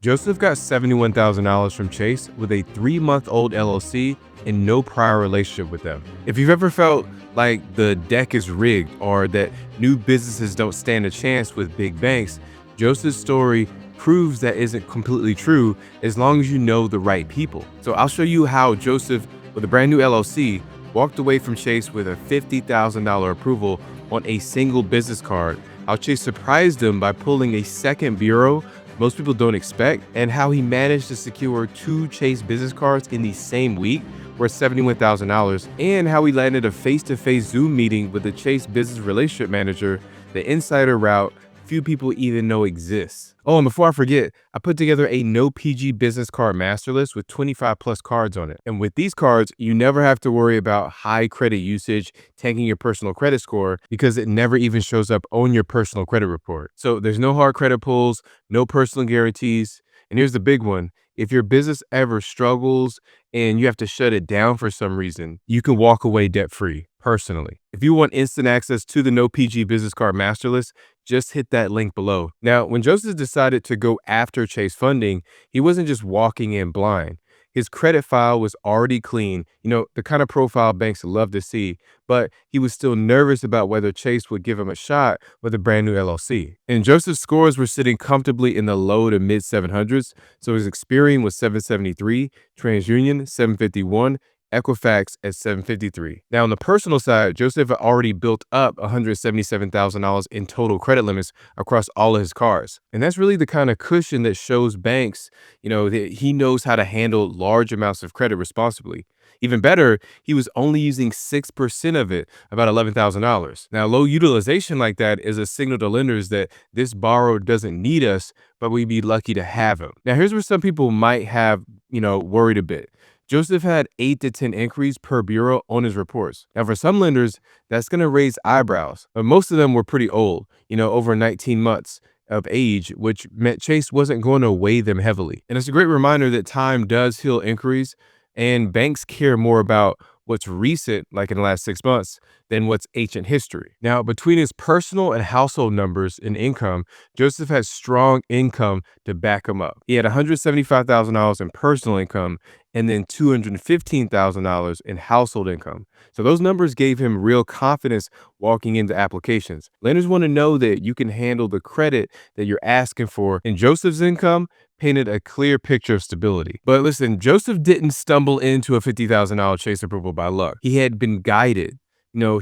Joseph got $71,000 from Chase with a 3-month-old LLC and no prior relationship with them. If you've ever felt like the deck is rigged or that new businesses don't stand a chance with big banks, Joseph's story proves that isn't completely true as long as you know the right people. So I'll show you how Joseph, with a brand new LLC, walked away from Chase with a $50,000 approval on a single business card, how Chase surprised him by pulling a second bureau most people don't expect, and how he managed to secure 2 Chase business cards in the same week worth $71,000, and how he landed a face-to-face Zoom meeting with the Chase business relationship manager, the insider route few people even know exists. Oh, and before I forget, I put together a no PG business card master list with 25 plus cards on it. And with these cards, you never have to worry about high credit usage tanking your personal credit score because it never even shows up on your personal credit report. So there's no hard credit pulls, no personal guarantees. And here's the big one. If your business ever struggles and you have to shut it down for some reason, you can walk away debt-free personally. If you want instant access to the No PG Business Card Master List, just hit that link below. Now, when Joseph decided to go after Chase funding, he wasn't just walking in blind. His credit file was already clean, the kind of profile banks love to see, but he was still nervous about whether Chase would give him a shot with a brand new LLC. And Joseph's scores were sitting comfortably in the low to mid 700s, so his Experian was 773, TransUnion 751, Equifax at 753. Now, on the personal side, Joseph had already built up $177,000 in total credit limits across all of his cars. And that's really the kind of cushion that shows banks, that he knows how to handle large amounts of credit responsibly. Even better, he was only using 6% of it, about $11,000. Now, low utilization like that is a signal to lenders that this borrower doesn't need us, but we'd be lucky to have him. Now, here's where some people might have, worried a bit. Joseph had 8 to 10 inquiries per bureau on his reports. Now, for some lenders, that's going to raise eyebrows, but most of them were pretty old, over 19 months of age, which meant Chase wasn't going to weigh them heavily. And it's a great reminder that time does heal inquiries, and banks care more about what's recent, like in the last 6 months, than what's ancient history. Now, between his personal and household numbers and income, Joseph had strong income to back him up. He had $175,000 in personal income and then $215,000 in household income. So those numbers gave him real confidence walking into applications. Lenders want to know that you can handle the credit that you're asking for, and Joseph's income painted a clear picture of stability. But listen, Joseph didn't stumble into a $50,000 Chase approval by luck. He had been guided.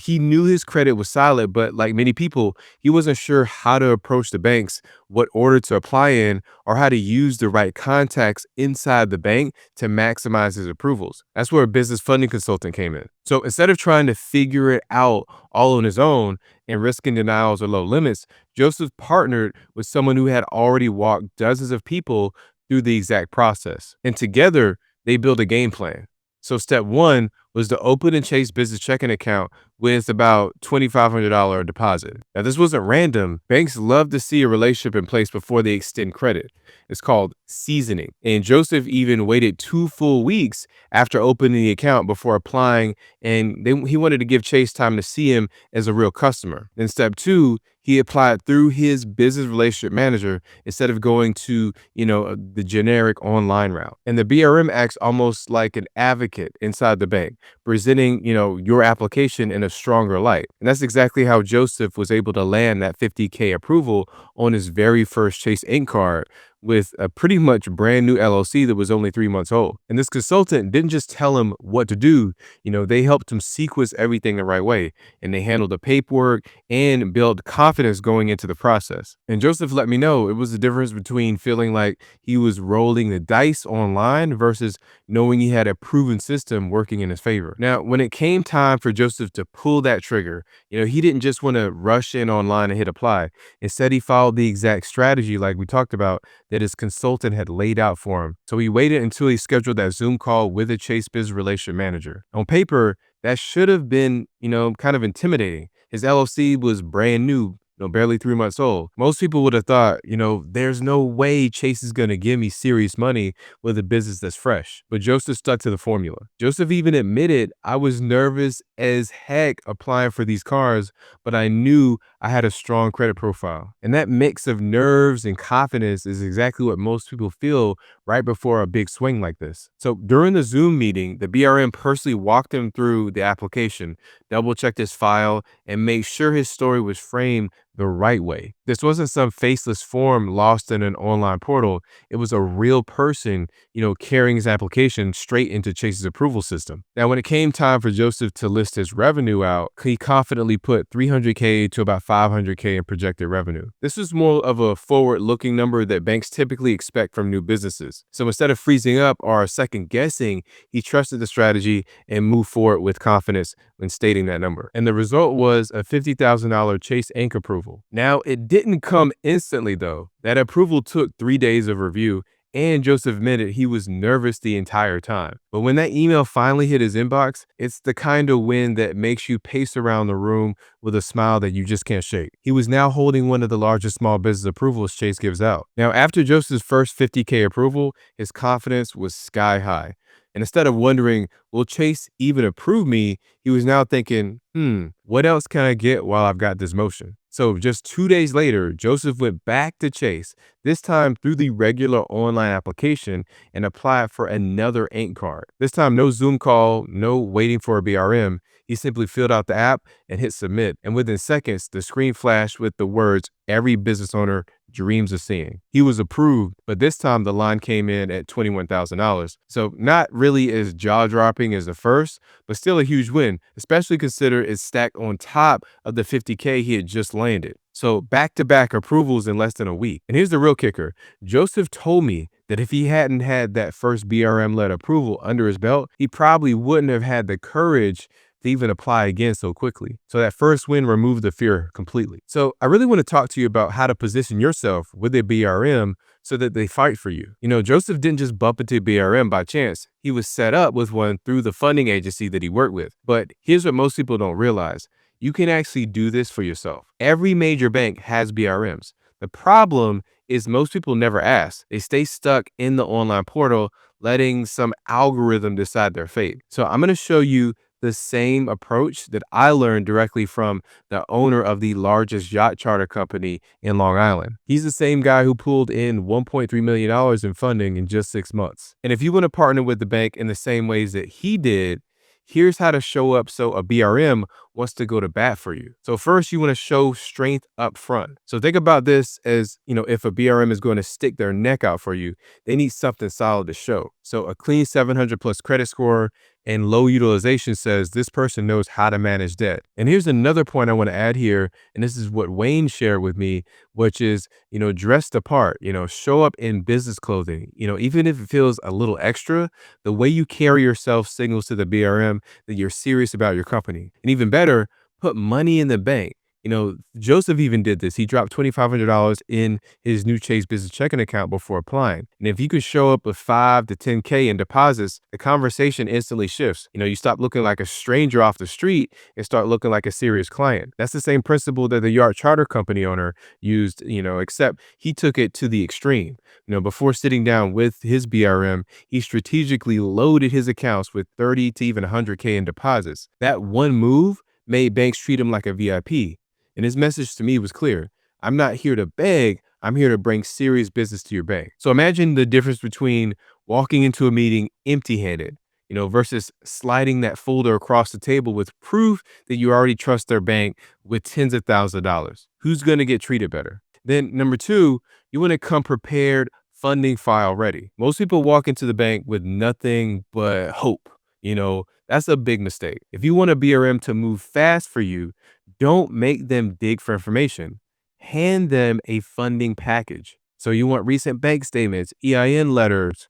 He knew his credit was solid, but like many people, he wasn't sure how to approach the banks, what order to apply in, or how to use the right contacts inside the bank to maximize his approvals. That's where a business funding consultant came in. So instead of trying to figure it out all on his own and risking denials or low limits, Joseph partnered with someone who had already walked dozens of people through the exact process. And together, they built a game plan. So step 1 was to open a Chase business checking account with about $2,500 deposit. Now, this wasn't random. Banks love to see a relationship in place before they extend credit. It's called seasoning. And Joseph even waited 2 full weeks after opening the account before applying, and he wanted to give Chase time to see him as a real customer. Then step 2, he applied through his business relationship manager instead of going to, the generic online route. And the BRM acts almost like an advocate inside the bank, presenting, your application in a stronger light. And that's exactly how Joseph was able to land that $50K approval on his very first Chase Inc. card with a pretty much brand new LLC that was only 3 months old. And this consultant didn't just tell him what to do, they helped him sequence everything the right way. And they handled the paperwork and built confidence going into the process. And Joseph let me know it was the difference between feeling like he was rolling the dice online versus knowing he had a proven system working in his favor. Now, when it came time for Joseph to pull that trigger, he didn't just want to rush in online and hit apply. Instead, he followed the exact strategy like we talked about that his consultant had laid out for him. So he waited until he scheduled that Zoom call with a Chase business relationship manager. On paper, that should have been, kind of intimidating. His LLC was brand new, barely 3 months old. Most people would have thought, there's no way Chase is going to give me serious money with a business that's fresh. But Joseph stuck to the formula. Joseph even admitted, I was nervous as heck applying for these cars, but I knew I had a strong credit profile. And that mix of nerves and confidence is exactly what most people feel right before a big swing like this. So during the Zoom meeting, the BRM personally walked him through the application, double checked his file, and made sure his story was framed the right way. This wasn't some faceless form lost in an online portal. It was a real person, carrying his application straight into Chase's approval system. Now, when it came time for Joseph to list his revenue out, he confidently put 300K to about 500K in projected revenue. This was more of a forward-looking number that banks typically expect from new businesses. So instead of freezing up or second guessing, he trusted the strategy and moved forward with confidence when stating that number. And the result was a $50,000 Chase Inc. approval. Now, it didn't come instantly though. That approval took 3 days of review, and Joseph admitted he was nervous the entire time. But when that email finally hit his inbox, it's the kind of win that makes you pace around the room with a smile that you just can't shake. He was now holding one of the largest small business approvals Chase gives out. Now, after Joseph's first 50K approval, his confidence was sky high. And instead of wondering, will Chase even approve me? He was now thinking, what else can I get while I've got this motion? So just 2 days later, Joseph went back to Chase, this time through the regular online application, and applied for another Inc. card. This time, no Zoom call, no waiting for a BRM. He simply filled out the app and hit submit. And within seconds, the screen flashed with the words every business owner dreams of seeing. He was approved, but this time the line came in at $21,000. So not really as jaw-dropping as the first, but still a huge win, especially consider it's stacked on top of the 50K he had just landed. So back-to-back approvals in less than a week. And here's the real kicker. Joseph told me that if he hadn't had that first BRM-led approval under his belt, he probably wouldn't have had the courage to even apply again so quickly. So that first win removed the fear completely. So I really want to talk to you about how to position yourself with a BRM so that they fight for you. Joseph didn't just bump into BRM by chance. He was set up with one through the funding agency that he worked with. But here's what most people don't realize. You can actually do this for yourself. Every major bank has BRMs. The problem is most people never ask. They stay stuck in the online portal, letting some algorithm decide their fate. So I'm going to show you the same approach that I learned directly from the owner of the largest yacht charter company in Long Island. He's the same guy who pulled in $1.3 million in funding in just 6 months. And if you want to partner with the bank in the same ways that he did, here's how to show up so a BRM wants to go to bat for you. So first, you want to show strength up front. So think about this as, if a BRM is going to stick their neck out for you, they need something solid to show. So a clean 700 plus credit score and low utilization says this person knows how to manage debt. And here's another point I want to add here. And this is what Wayne shared with me, which is, dress the part, show up in business clothing, even if it feels a little extra, the way you carry yourself signals to the BRM that you're serious about your company. And even better, put money in the bank. Joseph even did this. He dropped $2,500 in his new Chase business checking account before applying. And if you could show up with 5 to 10K in deposits, the conversation instantly shifts. You stop looking like a stranger off the street and start looking like a serious client. That's the same principle that the yacht charter company owner used, except he took it to the extreme. Before sitting down with his BRM, he strategically loaded his accounts with 30 to even 100K in deposits. That one move made banks treat him like a VIP. And his message to me was clear. I'm not here to beg. I'm here to bring serious business to your bank. So imagine the difference between walking into a meeting empty-handed, versus sliding that folder across the table with proof that you already trust their bank with tens of thousands of dollars. Who's going to get treated better? Then number 2, you want to come prepared, funding file ready. Most people walk into the bank with nothing but hope. That's a big mistake. If you want a BRM to move fast for you, don't make them dig for information. Hand them a funding package. So you want recent bank statements, EIN letters,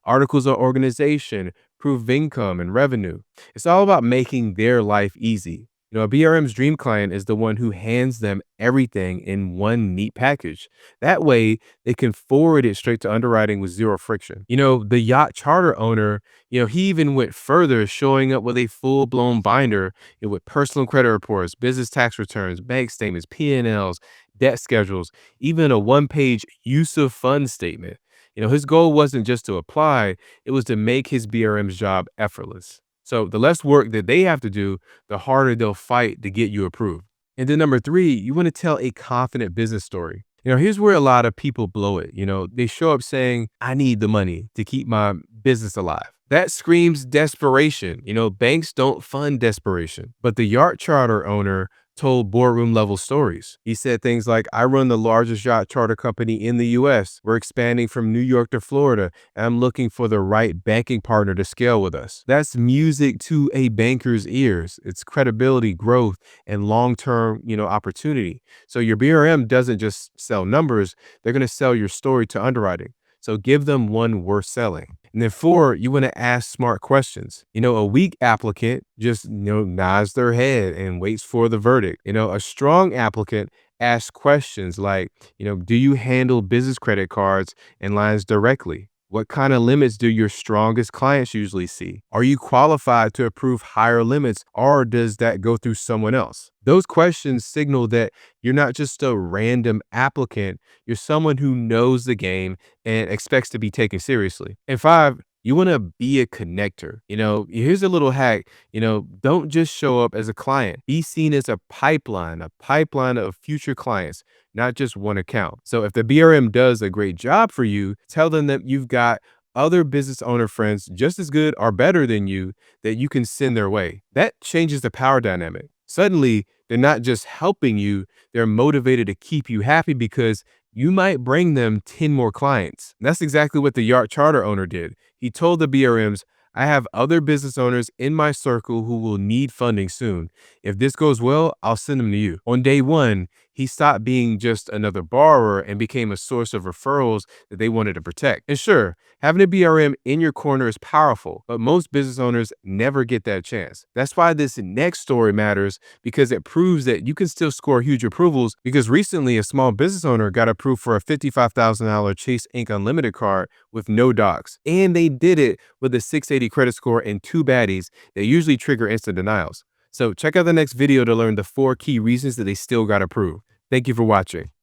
articles of organization, proof of income and revenue. It's all about making their life easy. A BRM's dream client is the one who hands them everything in one neat package. That way, they can forward it straight to underwriting with zero friction. The yacht charter owner, he even went further, showing up with a full-blown binder, with personal credit reports, business tax returns, bank statements, P&Ls, debt schedules, even a one-page use of funds statement. His goal wasn't just to apply, it was to make his BRM's job effortless. So the less work that they have to do, the harder they'll fight to get you approved. And then number three, you want to tell a confident business story. Here's where a lot of people blow it. They show up saying, I need the money to keep my business alive. That screams desperation. Banks don't fund desperation. But the yacht charter owner told boardroom level stories. He said things like, I run the largest yacht charter company in the US. We're expanding from New York to Florida, and I'm looking for the right banking partner to scale with us. That's music to a banker's ears. It's credibility, growth, and long-term, opportunity. So your BRM doesn't just sell numbers, they're going to sell your story to underwriting. So give them one worth selling. And then four, you want to ask smart questions. A weak applicant just, nods their head and waits for the verdict. A strong applicant asks questions like, do you handle business credit cards and lines directly? What kind of limits do your strongest clients usually see? Are you qualified to approve higher limits, or does that go through someone else? Those questions signal that you're not just a random applicant, you're someone who knows the game and expects to be taken seriously. And five, you want to be a connector. Here's a little hack. Don't just show up as a client. Be seen as a pipeline of future clients, not just one account. So if the BRM does a great job for you, tell them that you've got other business owner friends just as good or better than you that you can send their way. That changes the power dynamic. Suddenly, they're not just helping you, they're motivated to keep you happy because you might bring them 10 more clients. And that's exactly what the yacht charter owner did. He told the BRMs, I have other business owners in my circle who will need funding soon. If this goes well, I'll send them to you. On day one, he stopped being just another borrower and became a source of referrals that they wanted to protect. And sure, having a BRM in your corner is powerful, but most business owners never get that chance. That's why this next story matters, because it proves that you can still score huge approvals. Because recently, a small business owner got approved for a $55,000 Chase Ink Unlimited card with no docs. And they did it with a 680 credit score and two baddies that usually trigger instant denials. So check out the next video to learn the 4 key reasons that they still got approved. Thank you for watching.